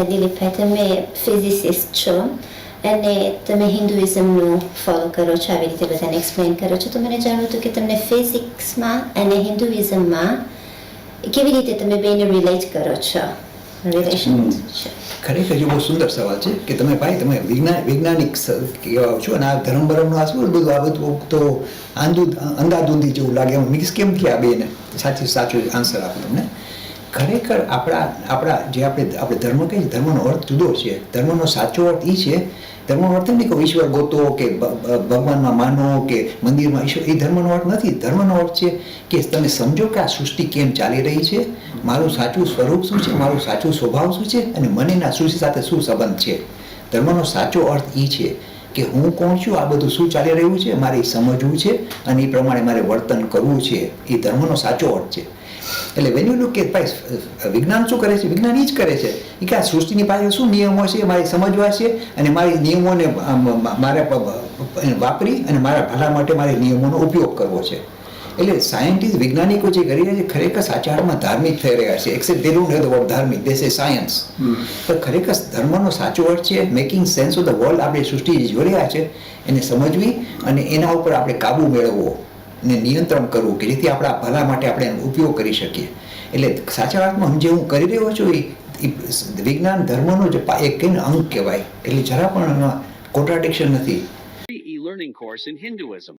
દિલીપભાઈ, તમે ફિઝિસિસ્ટ છો અને તમે હિન્દુઇઝમનું ફોલો કરો છો, આવી રીતે બધાને એક્સપ્લેન કરો છો, તો મને જાણવું હતું કે તમને ફિઝિક્સમાં અને હિન્દુઇઝમમાં કેવી રીતે તમે બેને રિલેટ કરો છો, રિલેશન છે? ખરેખર જે બહુ સુંદર સવાલ છે કે તમે ભાઈ તમે વૈજ્ઞાનિક કહેવાઓ છો અને આ ધર્મ બરમનું આ શું બધું આ બધું તો અંધાધૂંધી જેવું લાગે, એમ મિક્સ કેમ થયા બેને? સાચું આન્સર આપું તમને. ખરેખર આપણા જે આપણે ધર્મ કહીએ, ધર્મનો અર્થ જુદો છે. ધર્મનો સાચો અર્થ એ છે, ધર્મનો અર્થ નથી કે ઈશ્વર ગોતો કે ભગવાનમાં માનો કે મંદિરમાં ઈશ્વર, એ ધર્મનો અર્થ નથી. ધર્મનો અર્થ છે કે તમે સમજો કે આ સૃષ્ટિ કેમ ચાલી રહી છે, મારું સાચું સ્વરૂપ શું છે, મારું સાચું સ્વભાવ શું છે અને મને સૃષ્ટિ સાથે શું સંબંધ છે. ધર્મનો સાચો અર્થ એ છે કે હું કોણ છું, આ બધું શું ચાલી રહ્યું છે, મારે સમજવું છે અને એ પ્રમાણે મારે વર્તન કરવું છે. એ ધર્મનો સાચો અર્થ છે. એટલે વેન યુ લુક કે ભાઈ વિજ્ઞાન શું કરે છે, વિજ્ઞાન એ જ કરે છે કે આ સૃષ્ટિની પાસે શું નિયમો છે મારે સમજવા છે અને મારી નિયમોને મારે વાપરી અને મારા ભલા માટે મારે નિયમોનો ઉપયોગ કરવો છે. એટલે સાયન્ટિસ્ટ વૈજ્ઞાનિકો જે કરી રહ્યા છે ખરેખર સાચા અર્થમાં ધાર્મિક થઈ રહ્યા છે. Accept they don't have the word ધાર્મિક, દે સે સાયન્સ. પણ ખરેખર ધર્મનો સાચો અર્થ છે making sense of the world. આપણે સૃષ્ટિ જોઈ રહ્યા છે એને સમજવી અને એના ઉપર આપણે કાબુ મેળવવો ને નિયંત્રણ કરવું કે જેથી આપણા ભલા માટે આપણે એનો ઉપયોગ કરી શકીએ. એટલે સાચા અર્થમાં જે હું કરી રહ્યો છું એ વિજ્ઞાન ધર્મનો જ એક અંગ કહેવાય. એટલે જરા પણ કોન્ટ્રાડિક્શન નથી. E-learning course in Hinduism.